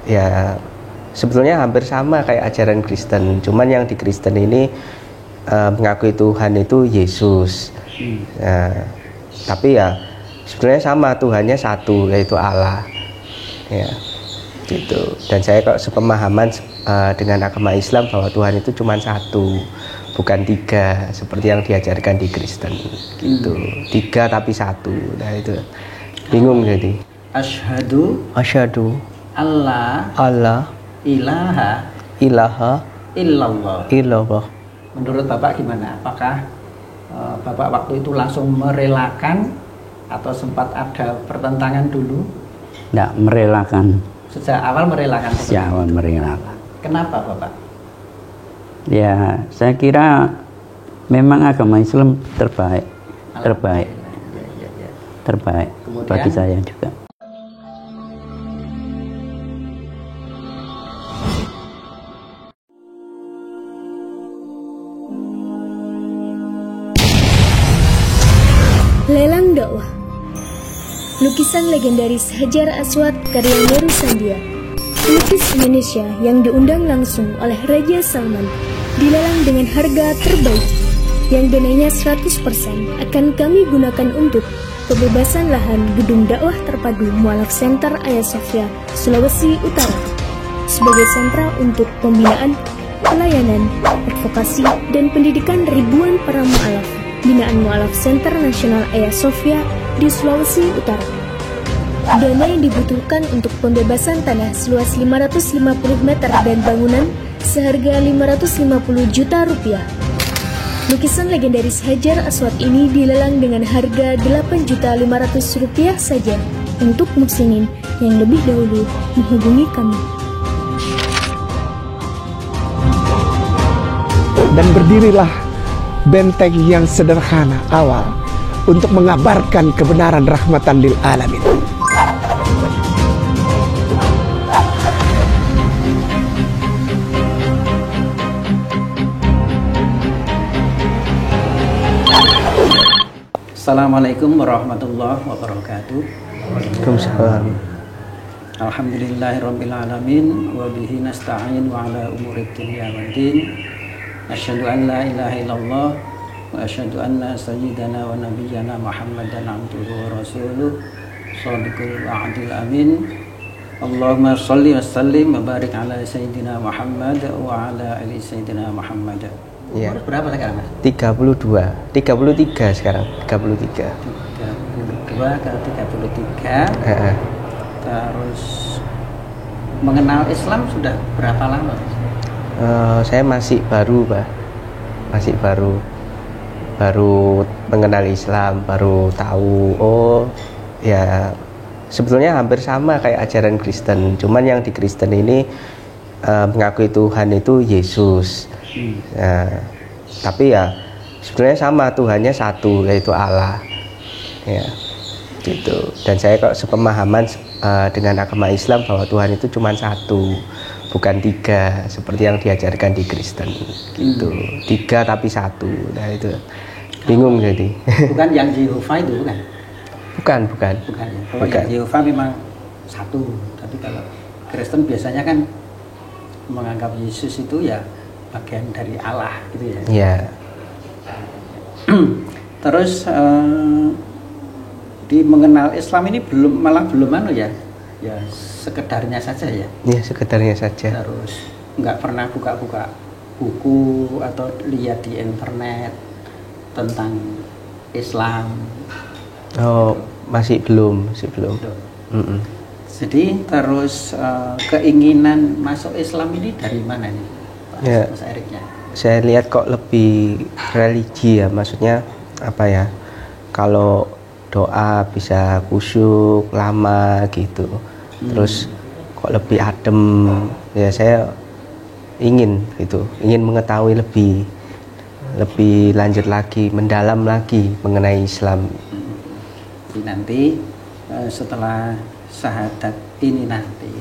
ya sebetulnya hampir sama kayak ajaran Kristen, cuman yang di Kristen ini mengakui Tuhan itu Yesus. Nah, tapi ya sebetulnya sama, Tuhannya satu, yaitu Allah. Ya, gitu. Dan saya kok sepemahaman dengan agama Islam bahwa Tuhan itu cuma satu, bukan tiga seperti yang diajarkan di Kristen. Gitu. Tiga tapi satu. Nah itu bingung jadi. Asyhadu Allah ilaha illallah. Menurut Bapak gimana? Apakah Bapak waktu itu langsung merelakan atau sempat ada pertentangan dulu? Tidak, merelakan. Sejak awal merelakan? Sejak awal merelakan. Kenapa Bapak? Ya, saya kira memang agama Islam terbaik. Terbaik. Terbaik. Kemudian, bagi saya juga. Lelang dakwah. Lukisan legendaris Hajar Aswad karya Meru Sandia, pelukis Indonesia yang diundang langsung oleh Raja Salman, dilelang dengan harga terbaik yang dananya 100% akan kami gunakan untuk pembebasan lahan gedung dakwah terpadu Mu'alaf Center Hagia Sophia, Sulawesi Utara sebagai sentra untuk pembinaan, pelayanan, advokasi, dan pendidikan ribuan para mu'alaf binaan Mu'alaf Center Nasional Hagia Sophia di Sulawesi Utara. Dana yang dibutuhkan untuk pembebasan tanah seluas 550 meter dan bangunan seharga 550 juta rupiah. Lukisan legendaris Hajar Aswad ini dilelang dengan harga 8.500.000 rupiah saja untuk muhsinin yang lebih dahulu menghubungi kami. Dan berdirilah benteng yang sederhana awal untuk mengabarkan kebenaran rahmatan lil alamin. Assalamualaikum warahmatullahi wabarakatuh. Waalaikumsalam. Alhamdulillahirabbil alamin wa bihi nasta'in wa ala umuri dunya waddin. Asyhadu an la ilaha illallah wa asyhadu anna sayyidana wa nabiyyana Muhammadan abduhu wa rasuluh shadiqul wa'dil amin. Allahumma shalli wa sallim wa barik ala sayyidina Muhammad wa ala ali sayyidina Muhammad. Ya. Umur berapa sekarang, Mas? 32, 33 sekarang, 33. 32 ke 33. Terus mengenal Islam sudah berapa lama, Mas? Saya masih baru, Pak. Masih baru mengenal Islam, baru tahu, oh ya sebetulnya hampir sama kayak ajaran Kristen, cuman yang di Kristen ini mengakui Tuhan itu Yesus. Nah, tapi ya sebetulnya sama, Tuhannya satu, yaitu Allah. Ya, gitu. Dan saya kok sepemahaman dengan agama Islam bahwa Tuhan itu cuma satu, bukan tiga seperti yang diajarkan di Kristen. Gitu. Tiga tapi satu. Nah itu bingung jadi. Bukan yang Yehova itu, bukan? Bukan. Bukan ya. Kalau yang Yehova memang satu, tapi kalau Kristen biasanya kan menganggap Yesus itu ya bagian dari Allah gitu ya. Iya. Terus di mengenal Islam ini belum ya sekedarnya saja ya. Iya, sekedarnya saja. Terus nggak pernah buka-buka buku atau lihat di internet tentang Islam. Oh, masih belum. Jadi terus keinginan masuk Islam ini dari mana nih, Pak Ya. Mas Eriknya? Saya lihat kok lebih religi ya, maksudnya apa ya? Kalau doa bisa khusyuk lama gitu. Terus kok lebih adem. Ya saya ingin mengetahui lebih lanjut lagi, mendalam lagi mengenai Islam. Jadi nanti setelah syahadat ini nanti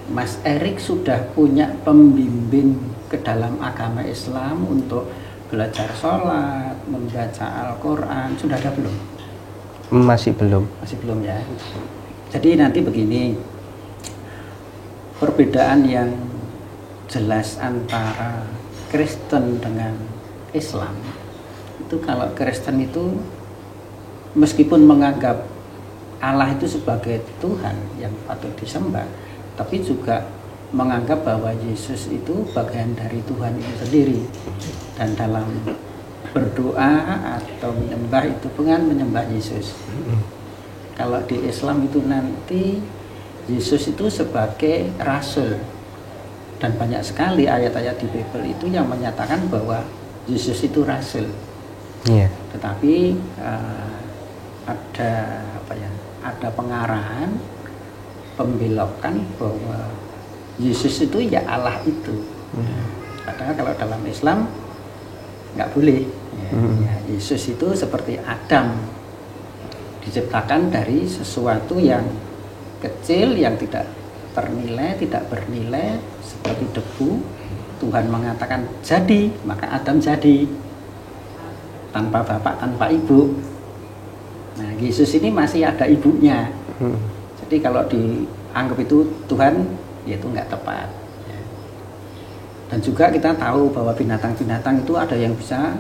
Mas Erik sudah punya pembimbing ke dalam agama Islam untuk belajar sholat, membaca Al-Quran, sudah ada belum? Masih belum. Masih belum ya. Jadi nanti begini, perbedaan yang jelas antara Kristen dengan Islam itu, kalau Kristen itu meskipun menganggap Allah itu sebagai Tuhan yang patut disembah, tapi juga menganggap bahwa Yesus itu bagian dari Tuhan itu sendiri, dan dalam berdoa atau menyembah itu bukan menyembah Yesus. Kalau di Islam itu nanti Yesus itu sebagai rasul, dan banyak sekali ayat-ayat di Bible itu yang menyatakan bahwa Yesus itu rasul. Tetapi ada pengarahan, pembelokan bahwa Yesus itu ya Allah itu. Padahal kalau dalam Islam nggak boleh. Yesus itu seperti Adam, diciptakan dari sesuatu yang kecil, yang tidak ternilai, tidak bernilai, seperti debu. Tuhan mengatakan jadi, maka Adam jadi, tanpa bapak, tanpa ibu. Nah, Yesus ini masih ada ibunya. Jadi kalau dianggap itu Tuhan, ya itu nggak tepat. Dan juga kita tahu bahwa binatang-binatang itu ada yang bisa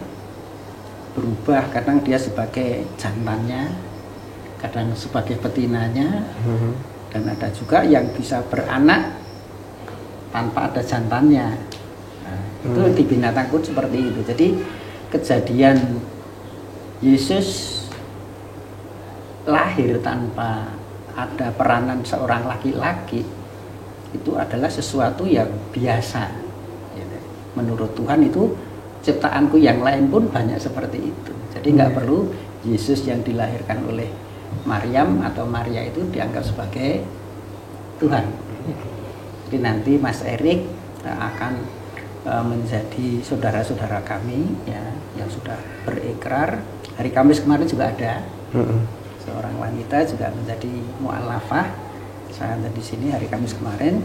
berubah, kadang dia sebagai jantannya, kadang sebagai betinanya, dan ada juga yang bisa beranak tanpa ada jantannya. Nah, itu di binatang pun seperti itu. Jadi kejadian Yesus lahir tanpa ada peranan seorang laki-laki itu adalah sesuatu yang biasa. Menurut Tuhan itu ciptaanku yang lain pun banyak seperti itu. Jadi nggak perlu Yesus yang dilahirkan oleh Maryam atau Maria itu dianggap sebagai Tuhan. Jadi nanti Mas Erik akan menjadi saudara-saudara kami ya, yang sudah berikrar. Hari Kamis kemarin juga ada seorang wanita juga menjadi mu'alafah. Saya ada di sini hari Kamis kemarin,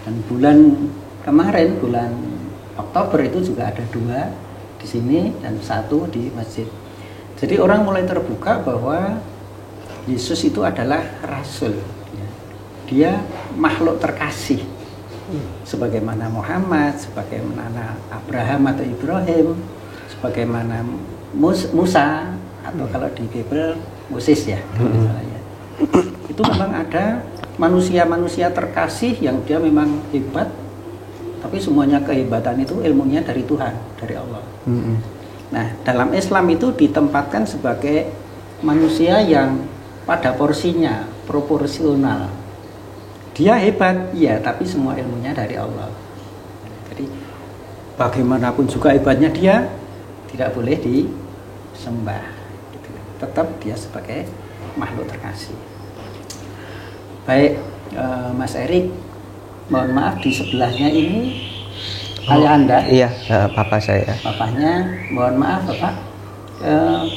dan bulan kemarin bulan Oktober itu juga ada 2 di sini dan 1 di masjid. Jadi orang mulai terbuka bahwa Yesus itu adalah rasul. Dia makhluk terkasih, sebagaimana Muhammad, sebagaimana Abraham atau Ibrahim, sebagaimana Musa, atau kalau di Bible Moses ya, misalnya. Itu memang ada manusia-manusia terkasih yang dia memang hebat, tapi semuanya kehebatan itu ilmunya dari Tuhan, dari Allah. Nah, dalam Islam itu ditempatkan sebagai manusia yang pada porsinya proporsional. Dia hebat, iya, tapi semua ilmunya dari Allah. Jadi bagaimanapun juga hebatnya dia, tidak boleh disembah. Gitu. Tetap dia sebagai makhluk terkasih. Baik, Mas Erik, mohon maaf di sebelahnya ini ayah Anda? Iya, papa saya. Bapaknya, mohon maaf Bapak,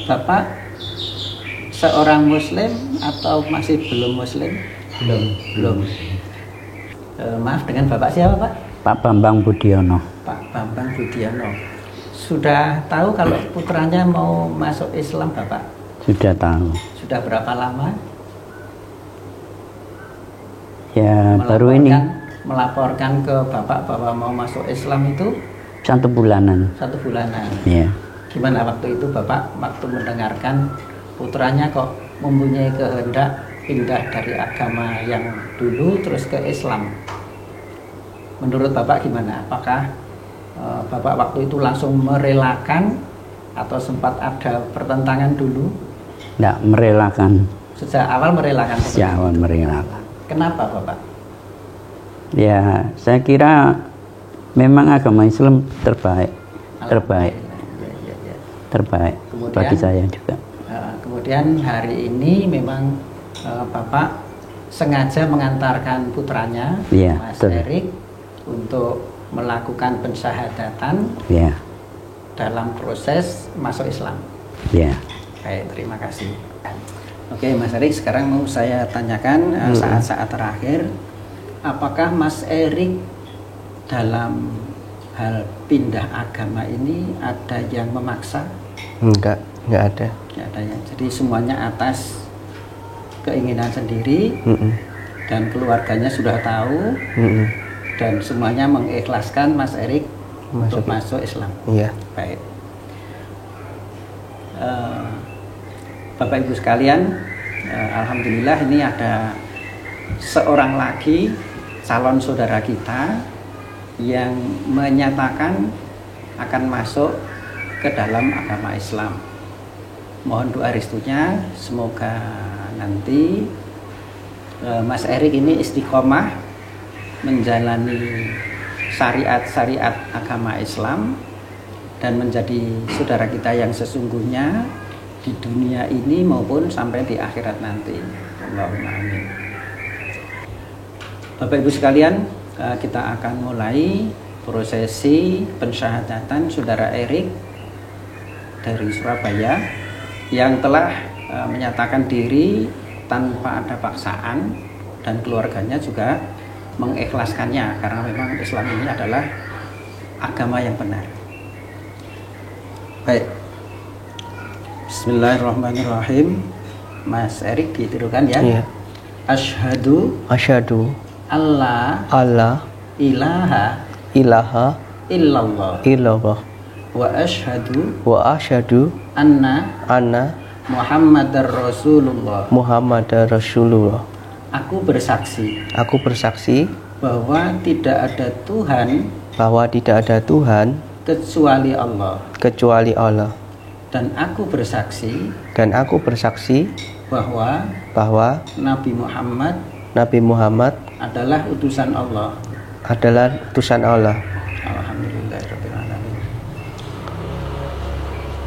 Bapak seorang Muslim atau masih belum Muslim? Belum. Maaf, dengan Bapak siapa Pak? Pak Bambang Budiono. Pak Bambang Budiono. Sudah tahu kalau putranya mau masuk Islam Bapak? Sudah tahu. Sudah berapa lama? Ya baru ini. Melaporkan ke Bapak bahwa mau masuk Islam itu 1 bulanan. 1 bulanan. Ya. Gimana waktu itu Bapak waktu mendengarkan putranya kok mempunyai kehendak pindah dari agama yang dulu terus ke Islam? Menurut Bapak gimana? Apakah Bapak waktu itu langsung merelakan atau sempat ada pertentangan dulu? Tidak, merelakan. Sejak awal merelakan? Sejak awal merelakan. Kenapa Bapak? Ya, saya kira memang agama Islam terbaik. Terbaik Kemudian, bagi saya juga. Kemudian hari ini memang Bapak sengaja mengantarkan putranya, ya, Mas betul. Erik, untuk melakukan pensyahadatan dalam proses masuk Islam. Ya. Baik, terima kasih. Oke, Mas Erik, sekarang mau saya tanyakan saat-saat terakhir, apakah Mas Erik dalam hal pindah agama ini ada yang memaksa? Enggak ada. Nggak ada ya. Jadi semuanya atas keinginan sendiri, dan keluarganya sudah tahu, dan semuanya mengikhlaskan Mas Erik untuk masuk Islam. Iya. Baik. Bapak Ibu sekalian, alhamdulillah ini ada seorang lagi calon saudara kita yang menyatakan akan masuk ke dalam agama Islam. Mohon doa restunya, semoga nanti Mas Erik ini istiqomah menjalani syariat-syariat agama Islam dan menjadi saudara kita yang sesungguhnya di dunia ini maupun sampai di akhirat nanti. Allahumma amin. Bapak Ibu sekalian, kita akan mulai prosesi pensyahadatan saudara Erik dari Surabaya yang telah menyatakan diri tanpa ada paksaan, dan keluarganya juga mengikhlaskannya karena memang Islam ini adalah agama yang benar. Baik. Bismillahirrahmanirrahim. Mas Erik ditirukan ya. Iya. Asyhadu Allah ilaha illallah wa asyhadu anna Muhammadar Rasulullah. Aku bersaksi bahwa tidak ada Tuhan kecuali Allah. Dan aku bersaksi bahwa Nabi Muhammad adalah utusan Allah.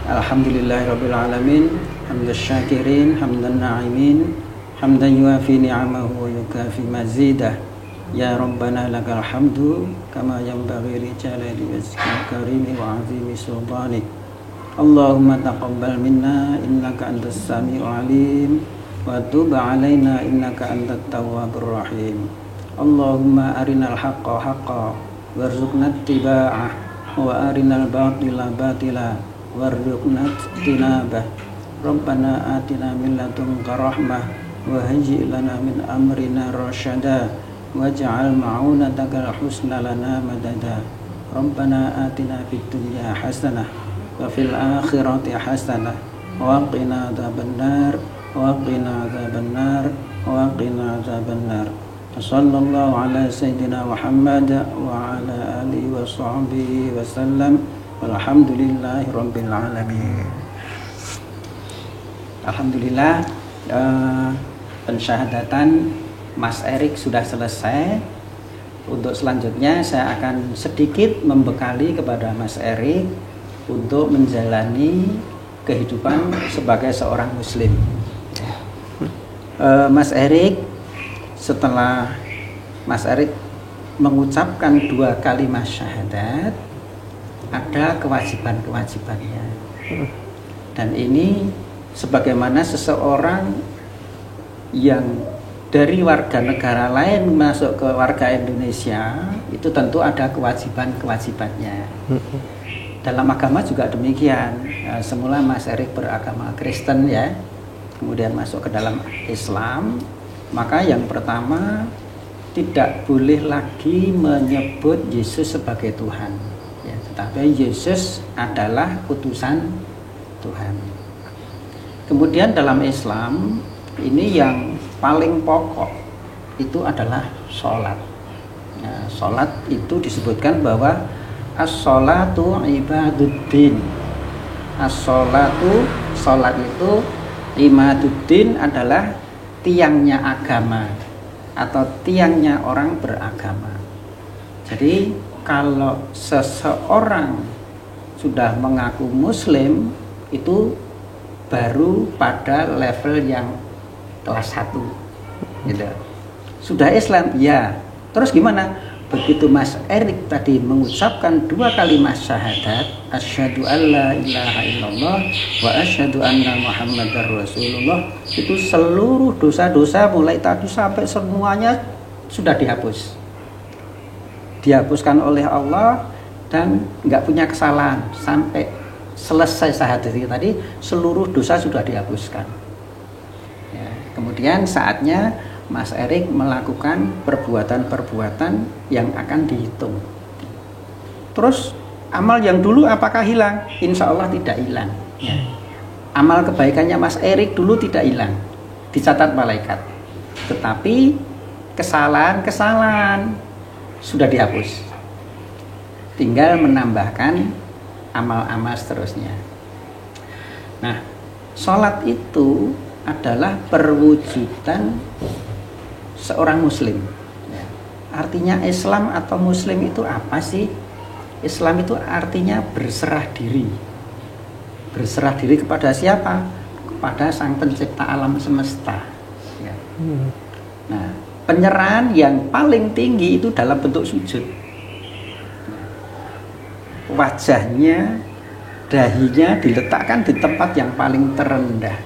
Alhamdulillahirabbil alamin. Hamdasy syakirin, hamdan na'imin, hamdan yuafi ni'amahu wa yukafi mazidah. Ya Rabbana lakal hamdu kama yanbaghi li jalali wajhikal karimi wa 'azimi sultanik. Allahumma taqabbal minna innaka antas sami'ul 'alim wa tub 'alaina innaka antat tawwabur rahim. Allahumma arinal haqqa haqqan warzuqna ittiba'ah wa arinal batila batila warzuqna ijtinabah. Rabbana atina min ladunka rahmah wa hayyi' lana min amrina rasyada waj'al ma'unatakal husna lana madada. Rabbana atina fid dunya hasanah wa fil akhirati hasanah wa qina adzabannar wa qina adzabannar wa qina adzabannar. Sallallahu ala sayyidina Muhammad wa ala alihi wa sahbihi wa sallam. Walhamdulillahi rabbil alamin. Alhamdulillah, pensyahadatan Mas Erik sudah selesai. Untuk selanjutnya saya akan sedikit membekali kepada Mas Erik untuk menjalani kehidupan sebagai seorang muslim. Mas Erik, setelah Mas Erik mengucapkan 2 kalimat syahadat, ada kewajiban-kewajibannya. Dan ini sebagaimana seseorang yang dari warga negara lain masuk ke warga Indonesia, itu tentu ada kewajiban-kewajibannya. Dalam agama juga demikian. Semula Mas Erik beragama Kristen ya, kemudian masuk ke dalam Islam. Maka yang pertama, tidak boleh lagi menyebut Yesus sebagai Tuhan ya, tetapi Yesus adalah utusan Tuhan. Kemudian dalam Islam ini yang paling pokok itu adalah sholat. Nah, sholat itu disebutkan bahwa as-sholatu ibaduddin. As-sholatu, sholat itu imaduddin, adalah tiangnya agama atau tiangnya orang beragama. Jadi kalau seseorang sudah mengaku muslim, itu baru pada level yang kelas 1 gitu. Sudah Islam ya, terus gimana? Begitu Mas Erik tadi mengucapkan 2 kalimat syahadat, asyhadu alla ilaha illallah wa asyhadu anna muhammadar rasulullah, itu seluruh dosa-dosa mulai tadi sampai semuanya sudah dihapuskan oleh Allah dan nggak punya kesalahan. Sampai selesai syahadat tadi, seluruh dosa sudah dihapuskan ya. Kemudian kemudian saatnya Mas Erik melakukan perbuatan-perbuatan yang akan dihitung. Terus amal yang dulu apakah hilang? Insya Allah tidak hilang. Ya. Amal kebaikannya Mas Erik dulu tidak hilang, dicatat malaikat. Tetapi kesalahan-kesalahan sudah dihapus. Tinggal menambahkan amal-amal seterusnya. Nah, sholat itu adalah perwujudan seorang muslim. Ya. Artinya Islam atau muslim itu apa sih? Islam itu artinya berserah diri. Berserah diri kepada siapa? Kepada Sang Pencipta alam semesta. Ya. Nah, penyerahan yang paling tinggi itu dalam bentuk sujud. Wajahnya, dahinya diletakkan di tempat yang paling terendah.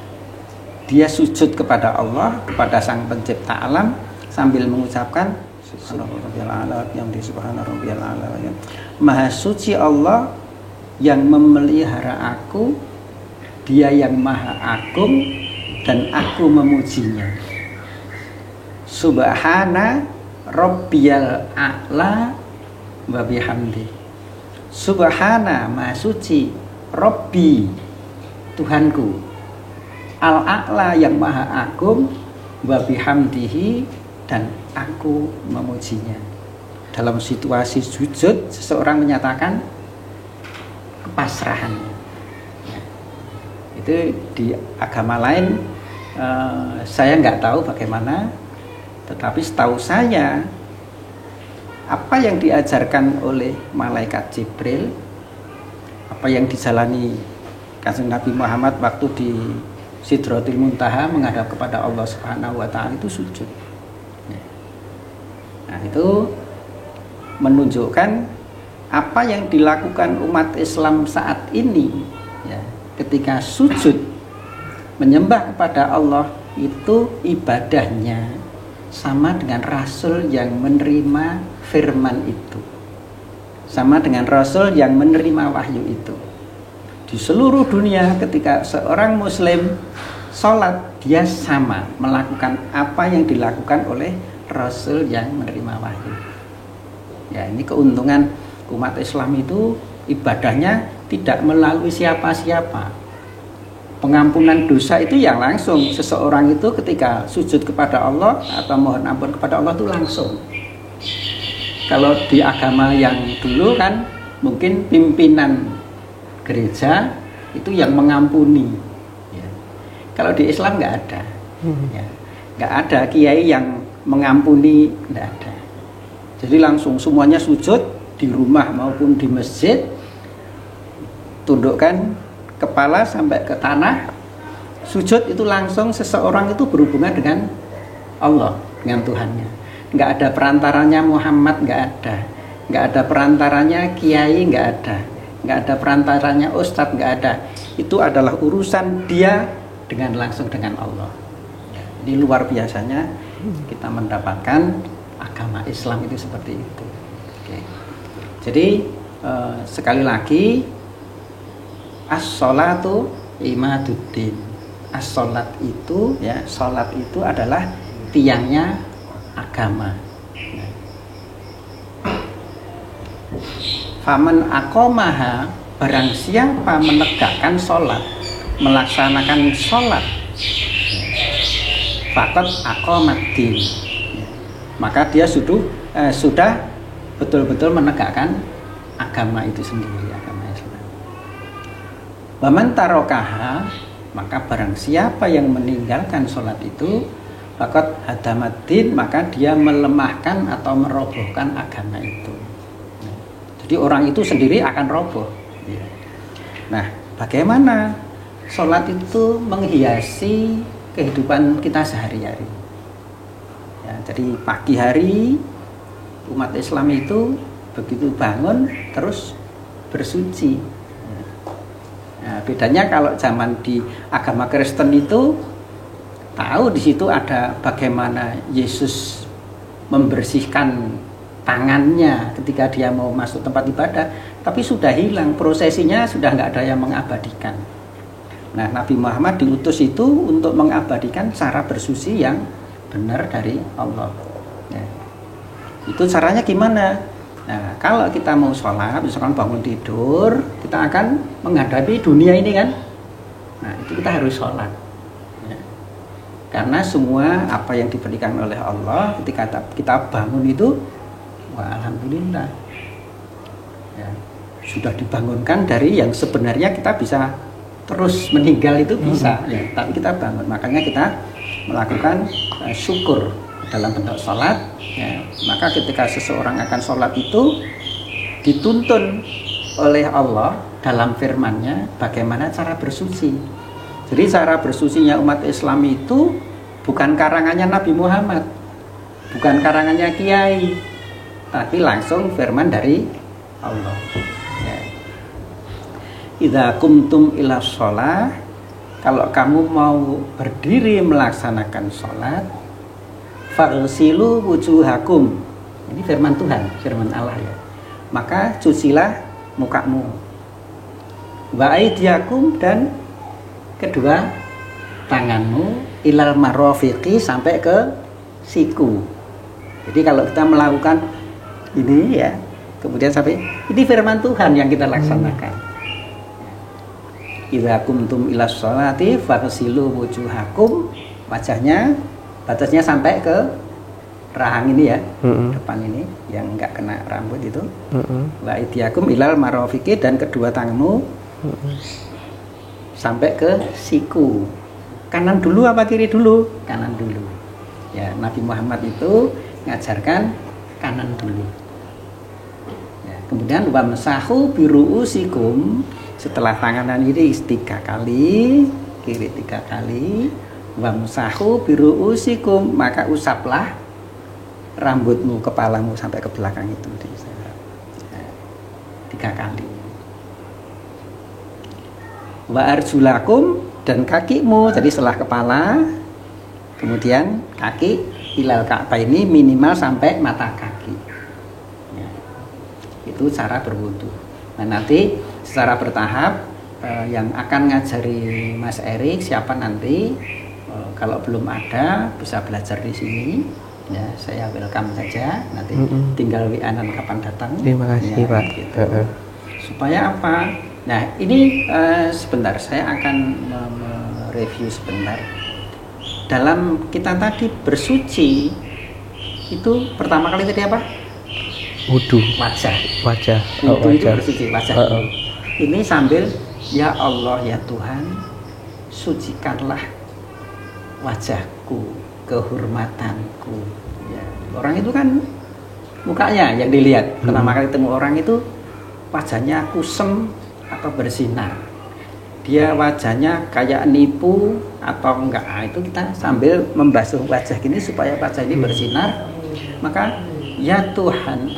Dia sujud kepada Allah, kepada Sang Pencipta alam, sambil mengucapkan Maha suci Allah yang memelihara aku, Dia yang maha agung dan aku memujinya. Subhana Rabbiyal a'la wa bihamdi. Subhana maha suci Rabbi Tuhanku, Al-a'la yang maha agung, wa bihamdihi dan aku memujinya. Dalam situasi sujud, seseorang menyatakan kepasrahan. Itu di agama lain saya nggak tahu bagaimana, tetapi setahu saya apa yang diajarkan oleh malaikat Jibril, apa yang dijalani Kanjeng Nabi Muhammad waktu di Sidratul Muntaha menghadap kepada Allah Subhanahu wa Ta'ala itu sujud. Nah, itu menunjukkan apa yang dilakukan umat Islam saat ini, ya, ketika sujud menyembah kepada Allah itu ibadahnya sama dengan Rasul yang menerima firman itu, sama dengan Rasul yang menerima wahyu itu. Di seluruh dunia ketika seorang muslim sholat, dia sama melakukan apa yang dilakukan oleh Rasul yang menerima wahyu. Ya, ini keuntungan umat Islam itu ibadahnya tidak melalui siapa-siapa. Pengampunan dosa itu yang langsung seseorang itu ketika sujud kepada Allah atau mohon ampun kepada Allah itu langsung. Kalau di agama yang dulu kan mungkin pimpinan gereja itu yang mengampuni. Ya. Kalau di Islam nggak ada, ya. Nggak ada kiai yang mengampuni, nggak ada. Jadi langsung semuanya sujud di rumah maupun di masjid, tundukkan kepala sampai ke tanah, sujud itu langsung seseorang itu berhubungan dengan Allah, dengan Tuhannya. Nggak ada perantaranya Muhammad, nggak ada perantaranya kiai, nggak ada perantaranya ustadz, nggak ada. Itu adalah urusan dia dengan langsung dengan Allah. Ini luar biasanya kita mendapatkan agama Islam itu seperti itu. Oke. Jadi sekali lagi, as-sholatu imaduddin. As-sholat itu, ya, sholat itu adalah tiangnya agama. Faman aqomaha, barang siapa menegakkan sholat, melaksanakan sholat, faqad aqomaddin, maka dia sudah betul-betul menegakkan agama itu sendiri, agama Islam. Waman tarokaha, maka barang siapa yang meninggalkan sholat itu, faqad hadamaddin, maka dia melemahkan atau merobohkan agama itu. Jadi orang itu sendiri akan roboh. Nah, bagaimana sholat itu menghiasi kehidupan kita sehari-hari? Ya, jadi pagi hari umat Islam itu begitu bangun terus bersuci. Nah, bedanya kalau zaman di agama Kristen itu tahu di situ ada bagaimana Yesus membersihkan tangannya ketika dia mau masuk tempat ibadah, tapi sudah hilang, prosesinya sudah nggak ada yang mengabadikan. Nah, Nabi Muhammad diutus itu untuk mengabadikan cara bersuci yang benar dari Allah. Ya. Itu caranya gimana? Nah, kalau kita mau sholat, misalkan bangun tidur, kita akan menghadapi dunia ini kan. Nah, itu kita harus sholat. Ya. Karena semua apa yang diberikan oleh Allah ketika kita bangun itu, wah, alhamdulillah. Ya. Sudah dibangunkan dari yang sebenarnya kita bisa terus meninggal itu bisa, ya. Tapi kita bangun, makanya kita melakukan syukur dalam bentuk sholat. Ya. Maka ketika seseorang akan sholat itu dituntun oleh Allah dalam firman-Nya bagaimana cara bersuci. Jadi cara bersucinya umat Islam itu bukan karangannya Nabi Muhammad, bukan karangannya kiai, tapi langsung firman dari Allah. Ya. Idza kumtum ila sholah, kalau kamu mau berdiri melaksanakan sholat, faghsilu wujuhakum. Ini firman Tuhan, firman Allah ya. Maka cucilah mukamu. Wa aydiyakum, dan kedua tanganmu, ilal marafiqi, sampai ke siku. Jadi kalau kita melakukan ini ya, kemudian sampai ini firman Tuhan yang kita laksanakan. Idza kumtum ila sholati faghsilu wujuhakum, wajahnya batasnya sampai ke rahang ini ya, depan ini yang enggak kena rambut itu. Wa idiyakum ilal marafiqi, dan kedua tanganmu sampai ke siku. Kanan dulu apa kiri dulu? Kanan dulu. Ya, Nabi Muhammad itu ngajarkan kanan dulu. Ya, kemudian wamsahu biruusikum, setelah tangan ini 3 kali, kiri 3 kali, wamsahu biruusikum, maka usaplah rambutmu, kepalamu sampai ke belakang itu. 3 kali. Wa arjulakum, dan kakimu, jadi setelah kepala, kemudian kaki ilal ka'bah, ini minimal sampai mata kaki. Ya. Itu cara berwudu. Nah, nanti secara bertahap yang akan ngajari Mas Erik siapa nanti, kalau belum ada bisa belajar di sini. Ya, saya welcome saja. Nanti tinggal WA-an kapan datang. Terima kasih ya, Pak. Gitu. Supaya apa? Nah, ini sebentar saya akan mereview sebentar. Dalam kita tadi bersuci itu pertama kali tadi apa? Wudu. Wajah. Oh, Wudu itu wajah. bersuci wajah. Ini sambil ya Allah ya Tuhan, sucikanlah wajahku, kehormatanku. Ya. Orang itu kan mukanya yang dilihat. Pertama kali ketemu orang itu wajahnya kusem atau bersinar. Dia wajahnya kayak nipu atau enggak. Nah, itu kita sambil membasuh wajah gini supaya wajah ini bersinar. Maka ya Tuhan,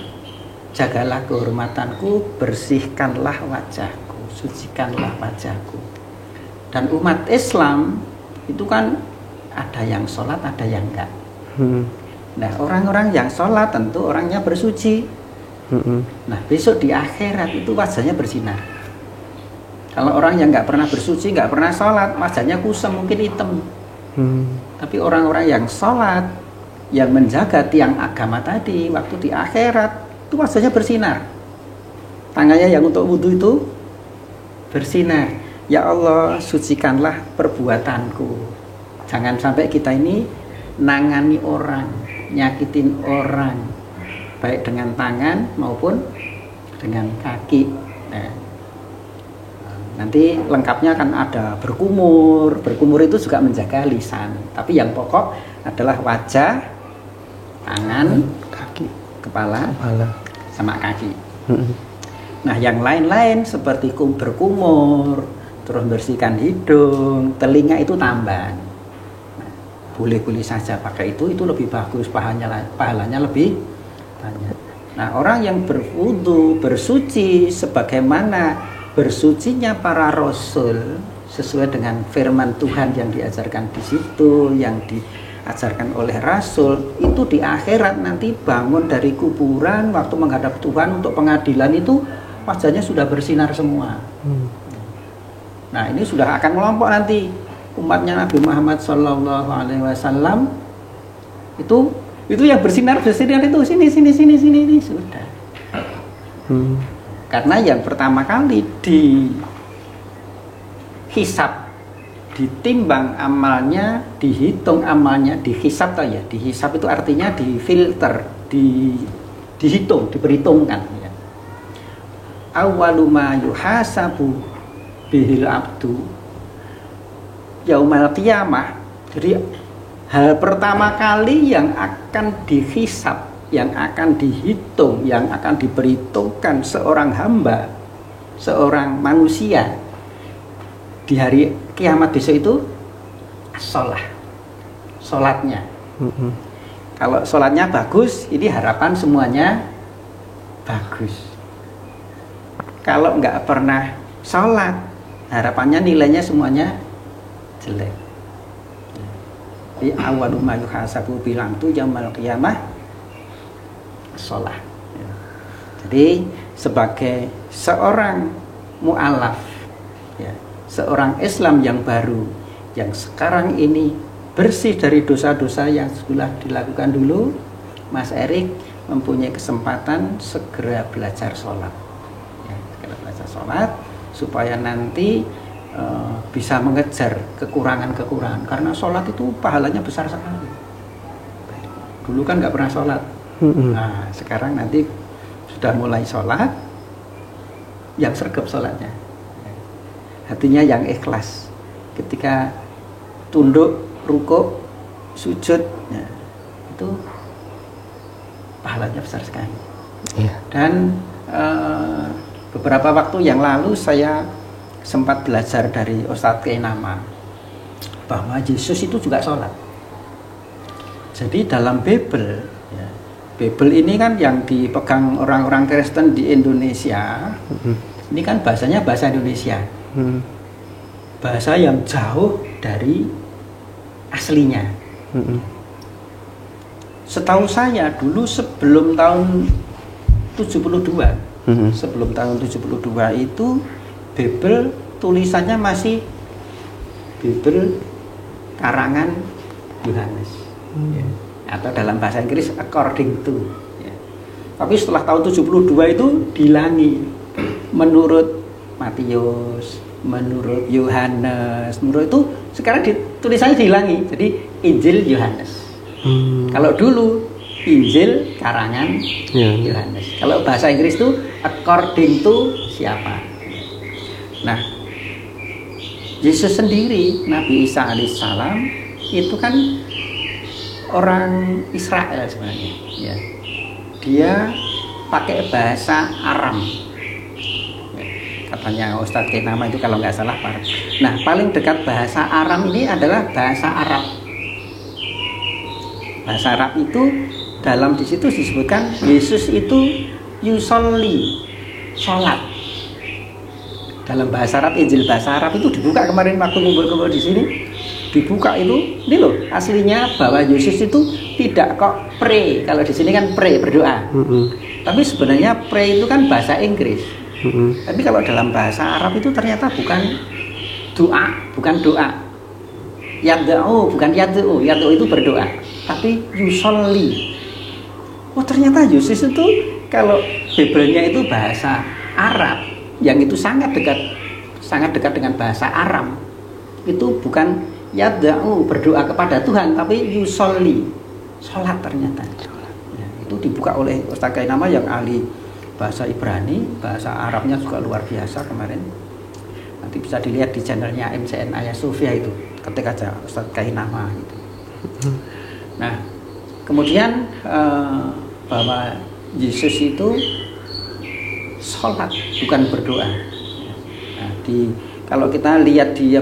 jagalah kehormatanku, bersihkanlah wajahku, sucikanlah wajahku. Dan umat Islam itu kan ada yang sholat, ada yang enggak. Nah, orang-orang yang sholat tentu orangnya bersuci. Nah, besok di akhirat itu wajahnya bersinar. Kalau orang yang nggak pernah bersuci, nggak pernah sholat, wajahnya kusam, mungkin hitam. Tapi orang-orang yang sholat, yang menjaga tiang agama tadi, waktu di akhirat itu wajahnya bersinar. Tangannya yang untuk wudhu itu bersinar. Ya Allah, sucikanlah perbuatanku. Jangan sampai kita ini nangani orang, nyakitin orang, baik dengan tangan maupun dengan kaki. Nah, nanti lengkapnya kan ada berkumur. Berkumur itu juga menjaga lisan. Tapi yang pokok adalah wajah, tangan, Kaki, kepala, sama kaki. Nah, yang lain-lain seperti berkumur, terus bersihkan hidung, telinga itu tambahan. Nah, boleh-boleh saja pakai itu lebih bagus, pahalanya lebih banyak. Nah, orang yang berwudu, bersuci sebagaimana bersucinya para rasul sesuai dengan firman Tuhan yang diajarkan di situ, yang diajarkan oleh rasul, itu di akhirat nanti bangun dari kuburan waktu menghadap Tuhan untuk pengadilan itu wajahnya sudah bersinar semua. Nah, ini sudah akan melompok nanti umatnya Nabi Muhammad SAW itu yang bersinar itu sini sudah. Karena yang pertama kali dihisab, ditimbang amalnya, dihitung amalnya, dihisab ya. Dihisab itu artinya difilter, dihitung, diperhitungkan ya. Awwalu ma yuhasabu bihil abdu yaumal qiyamah. Jadi hal pertama kali yang akan dihisab, yang akan dihitung, yang akan diperhitungkan seorang hamba, seorang manusia di hari kiamat besok itu sholatnya. Kalau sholatnya bagus, ini harapan semuanya bagus. Kalau nggak pernah sholat, harapannya nilainya semuanya jelek. Jadi awwalu ma yuhasabu bilang tuh yaumal qiyamah sholat. Jadi sebagai seorang mu'alaf ya, seorang Islam yang baru, yang sekarang ini bersih dari dosa-dosa yang sudah dilakukan dulu, Mas Erik mempunyai kesempatan segera belajar sholat ya, segera belajar sholat supaya nanti bisa mengejar kekurangan-kekurangan, karena sholat itu pahalanya besar sekali. Dulu kan nggak pernah sholat. Nah, sekarang nanti sudah mulai sholat, yang sregep sholatnya, hatinya yang ikhlas, ketika tunduk, rukuk, sujud, ya, itu pahalanya besar sekali. Dan beberapa waktu yang lalu saya sempat belajar dari Ustadz Kainama bahwa Yesus itu juga sholat. Jadi dalam Bible ya, Bible ini kan yang dipegang orang-orang Kristen di Indonesia, ini kan bahasanya bahasa Indonesia, bahasa yang jauh dari aslinya. Setahu saya dulu sebelum tahun 72, sebelum tahun 72 itu Bible tulisannya masih Bible karangan Yohanes, ya. Atau dalam bahasa Inggris according to ya. Tapi setelah tahun 72 itu dilangi menurut Matius, menurut Yohanes, menurut itu sekarang tulisannya dilangi jadi Injil Yohanes. Kalau dulu Injil karangan Yohanes. Kalau bahasa Inggris itu according to siapa. Nah, Yesus sendiri, Nabi Isa alaihissalam itu kan orang Israel sebenarnya, ya. Dia pakai bahasa Aram, ya. Katanya Ustadz Kainama itu kalau nggak salah. Nah, paling dekat bahasa Aram ini adalah bahasa Arab. Bahasa Arab itu dalam di situ disebutkan Yesus itu yusolli, sholat. Dalam bahasa Arab, Injil bahasa Arab itu dibuka kemarin waktu ngumpul-ngumpul di sini, dibuka itu, ini loh aslinya bahwa Yesus itu tidak kok pray. Kalau di sini kan pray, berdoa. Tapi sebenarnya pray itu kan bahasa Inggris. Tapi kalau dalam bahasa Arab itu ternyata bukan doa. Yad'u, bukan yad'u. Yad'u itu berdoa. Tapi yusolli. Oh, ternyata Yesus itu kalau Bible-nya itu bahasa Arab, yang itu sangat dekat dengan bahasa Aram. Itu bukan yad'u, berdoa kepada Tuhan, tapi yusolli, sholat ternyata. Ya, itu dibuka oleh Ustadz Kainama yang ahli bahasa Ibrani, bahasa Arabnya juga luar biasa kemarin. Nanti bisa dilihat di channelnya MCN Ayah Sofia itu, ketik aja Ustadz Kainama gitu. Nah, kemudian bahwa Yesus itu sholat, bukan berdoa. Nah, kalau kita lihat di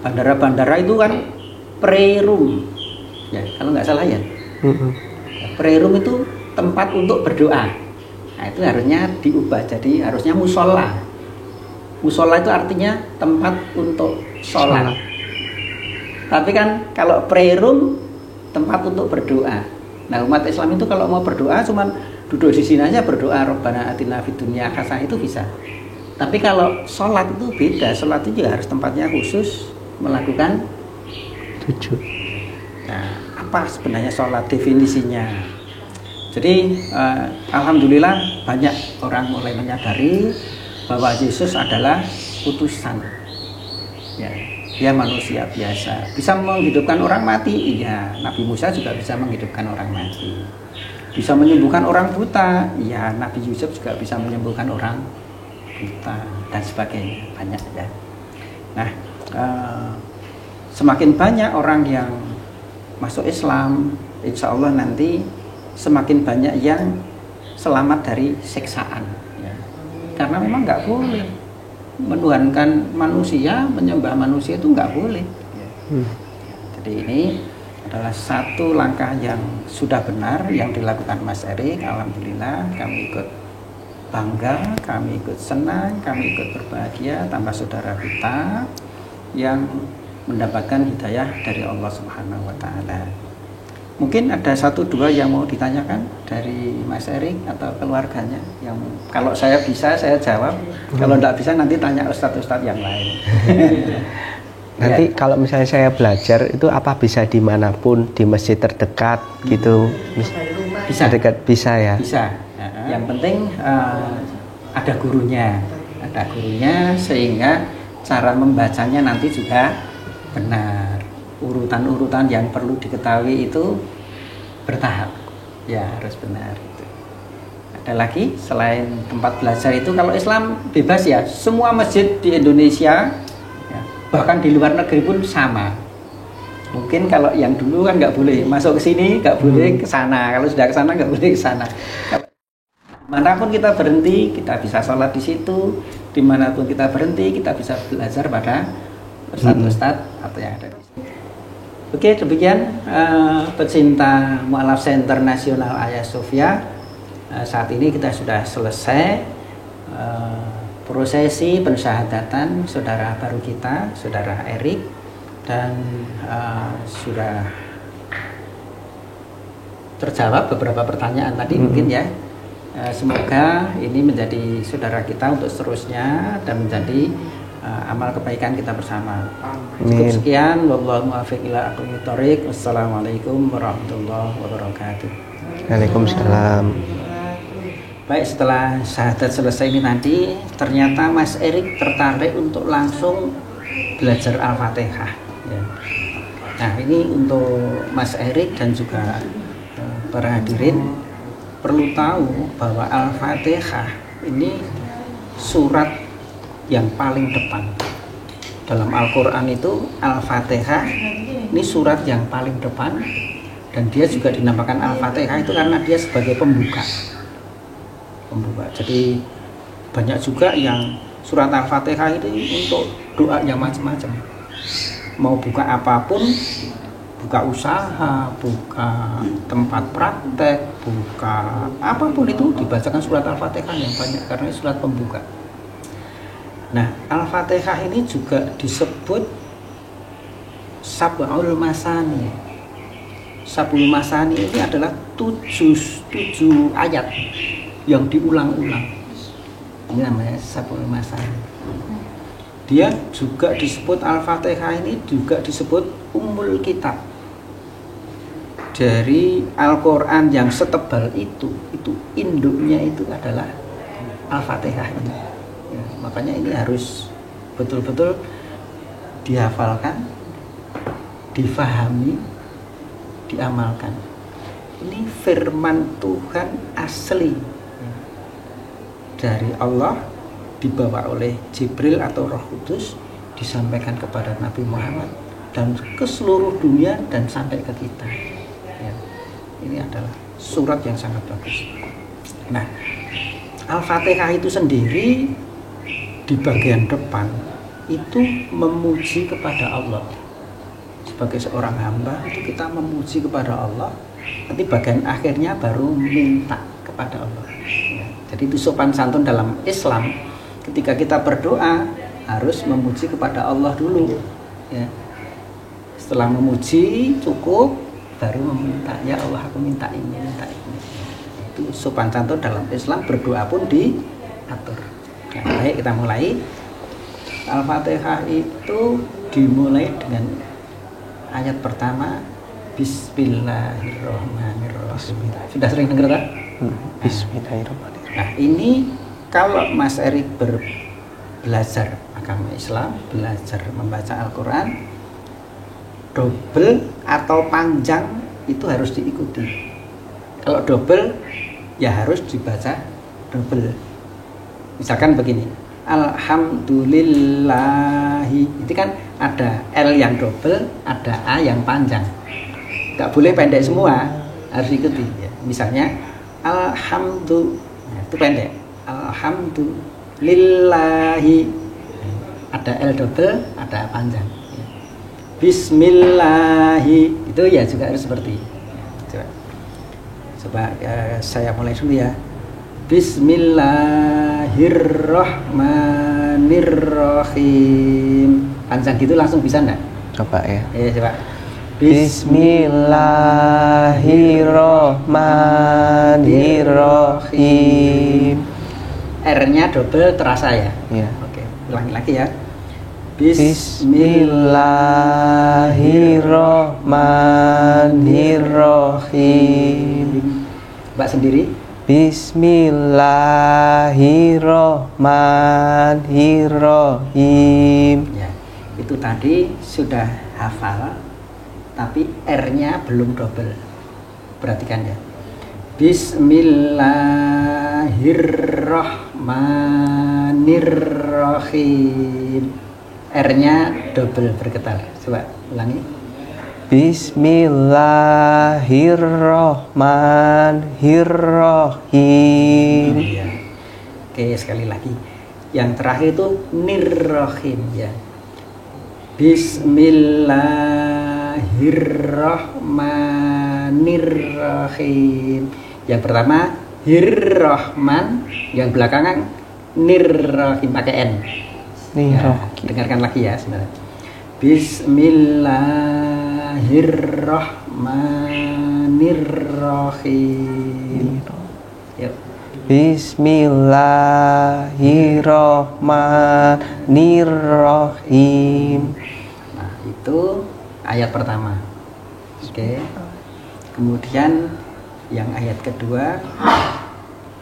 bandara-bandara itu kan prayer room, ya kalau nggak salah ya. Prayer room itu tempat untuk berdoa. Nah, itu harusnya diubah jadi harusnya musola. Musola itu artinya tempat untuk sholat. Tapi kan kalau prayer room tempat untuk berdoa. Nah, umat Islam itu kalau mau berdoa cuman duduk di sini aja berdoa Rabbana atina fid dunya hasanah itu bisa. Tapi kalau sholat itu beda, sholat itu juga harus tempatnya khusus melakukan Tujuh. Nah, apa sebenarnya sholat definisinya? Jadi alhamdulillah banyak orang mulai menyadari bahwa Yesus adalah utusan. Ya, dia manusia biasa, bisa menghidupkan orang mati. Iya, Nabi Musa juga bisa menghidupkan orang mati. Bisa menyembuhkan orang buta. Iya, Nabi Yusuf juga bisa menyembuhkan orang buta dan sebagainya, banyak ya. Nah, semakin banyak orang yang masuk Islam, insya Allah nanti semakin banyak yang selamat dari siksaan ya. Karena memang nggak boleh menuhankan manusia, menyembah manusia itu nggak boleh ya. Jadi ini adalah satu langkah yang sudah benar yang dilakukan Mas Erik. Alhamdulillah kami ikut bangga, kami ikut senang, kami ikut berbahagia tambah saudara kita yang mendapatkan hidayah dari Allah Subhanahu wa Ta'ala. Mungkin ada satu dua yang mau ditanyakan dari Mas Erik atau keluarganya. Yang kalau saya bisa saya jawab, kalau tidak bisa nanti tanya ustadz-ustadz yang lain. Nanti kalau misalnya saya belajar itu apa bisa dimanapun, di masjid terdekat gitu? Bisa. Terdekat bisa ya? Bisa. Yang penting ada gurunya sehingga cara membacanya nanti juga benar. Urutan-urutan yang perlu diketahui itu bertahap, ya harus benar. Ada lagi selain tempat belajar itu, kalau Islam bebas ya, semua masjid di Indonesia ya, bahkan di luar negeri pun sama. Mungkin kalau yang dulu kan nggak boleh masuk ke sini, nggak boleh ke sana. Kalau sudah ke sana nggak boleh ke sana. Manapun kita berhenti, kita bisa sholat di situ. Dimanapun kita berhenti, kita bisa belajar pada ustadz-ustadz atau yang ada di situ. Oke, demikian pecinta Mu'alaf Center Nasional Hagia Sophia. Saat ini kita sudah selesai prosesi pensyahadatan saudara baru kita, saudara Erik, dan sudah terjawab beberapa pertanyaan tadi mungkin ya. Semoga ini menjadi saudara kita untuk seterusnya dan menjadi amal kebaikan kita bersama. Cukup sekian. Wallahu muwaffiq ila aqwamit thoriq. Wassalamualaikum warahmatullahi wabarakatuh. Waalaikumsalam. Baik, setelah syahadat selesai ini nanti ternyata Mas Erik tertarik untuk langsung belajar Al-Fatihah ya. Nah, ini untuk Mas Erik dan juga para hadirin perlu tahu bahwa Al-Fatihah ini surat yang paling depan. Dalam Al-Quran itu Al-Fatihah ini surat yang paling depan, dan dia juga dinamakan Al-Fatihah itu karena dia sebagai pembuka. Jadi banyak juga yang surat Al-Fatihah itu untuk doa yang macam-macam. Mau buka apapun, buka usaha, buka tempat praktek, buka apapun itu dibacakan surat Al-Fatihah yang banyak karena surat pembuka. Nah, Al-Fatihah ini juga disebut Sab'ul Masani. Sab'ul Masani ini adalah 7 ayat yang diulang-ulang. Ini namanya Sab'ul Masani. Dia juga disebut Al-Fatihah ini juga disebut Ummul Kitab. Dari Al-Quran yang setebal itu induknya itu adalah Al-Fatihah ini. Ya, makanya ini harus betul-betul dihafalkan, difahami, diamalkan. Ini firman Tuhan asli dari Allah, dibawa oleh Jibril atau Roh Kudus, disampaikan kepada Nabi Muhammad dan ke seluruh dunia dan sampai ke kita. Ya, ini adalah surat yang sangat bagus. Nah, Al-Fatihah itu sendiri di bagian depan itu memuji kepada Allah. Sebagai seorang hamba itu kita memuji kepada Allah. Nanti bagian akhirnya baru minta kepada Allah. Ya, jadi itu sopan santun dalam Islam. Ketika kita berdoa harus memuji kepada Allah dulu. Ya. Setelah memuji cukup, baru meminta, ya Allah aku minta ini, minta ini. Itu sopan santun dalam Islam, berdoa pun diatur. Nah, baik, kita mulai. Al-Fatihah itu dimulai dengan ayat pertama, Bismillahirrahmanirrahim. Sudah sering dengar tak? Bismillahirrahmanirrahim. Nah, ini kalau Mas Erik belajar agama Islam, belajar membaca Al-Quran, double atau panjang itu harus diikuti. Kalau double, ya harus dibaca double. Misalkan begini, Alhamdulillahi, itu kan ada L yang double, ada A yang panjang. Nggak boleh pendek semua, harus ikuti. Ya. Misalnya, Alhamdulillah, itu pendek. Alhamdulillahi, ada L double, ada A panjang. Bismillahi, itu ya juga harus seperti ini. Coba saya mulai dulu ya. Bismillahirrahmanirrahim. Panjang gitu langsung bisa enggak? Coba ya. Coba. Bismillahirrahmanirrahim. R-nya double terasa ya? Ya. Oke, ulangi lagi ya. Bismillahirrahmanirrahim. Mbak sendiri? Bismillahirrahmanirrahim. Ya, itu tadi sudah hafal, tapi R-nya belum double. Perhatikan ya. Bismillahirrahmanirrahim. R-nya double bergetar. Coba ulangi. Bismillahirrahmanirrahim. Ya. Oke, sekali lagi. Yang terakhir itu nirrahim ya. Bismillahirrahmanirrahim. Yang pertama hirrahman, yang belakangan nirrahim pakai N. Ya, dengarkan lagi ya sebenarnya. Bismillahirrahmanirrahim. Yuk. Bismillahirrahmanirrahim. Nah, itu ayat pertama. Oke. Kemudian yang ayat kedua,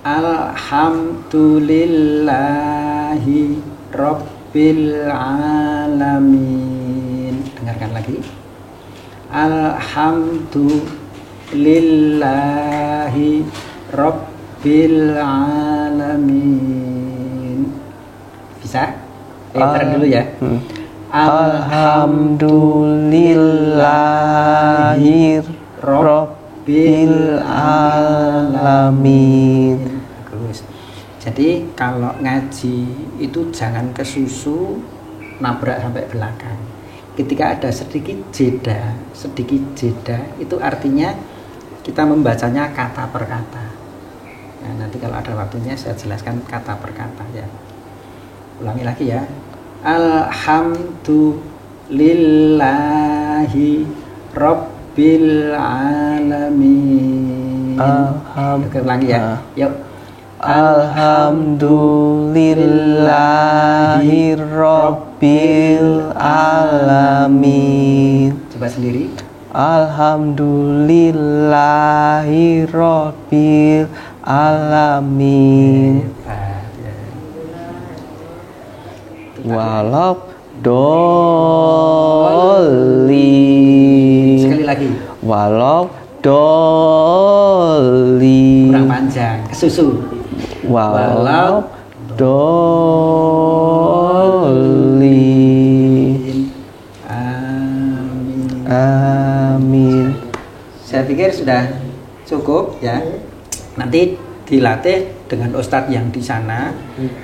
Alhamdulillahi Rabbil alamin. Dengarkan lagi. Alhamdulillahi Rabbil alamin. Bisa? Bareng dulu ya. Alhamdulillahi Rabbil alamin. Bagus. Jadi kalau ngaji itu jangan kesusu nabrak sampai belakang. Ketika ada sedikit jeda itu artinya kita membacanya kata per kata. Nah, nanti kalau ada waktunya saya jelaskan kata per kata ya. Ulangi lagi ya. Alhamdulillahi Rabbil alamin. Ulangi ya. Yuk. Alhamdulillahi Rabbil alamin. Coba sendiri. Alhamdulillahi Rabbil alamin. Walabdolin. Sekali lagi. Walabdolin. Kurang panjang. Kesusu. Walabdolin. Amin. Amin. Saya pikir sudah cukup ya. Nanti dilatih dengan ustadz yang di sana.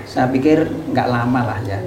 Saya pikir nggak lama lah ya.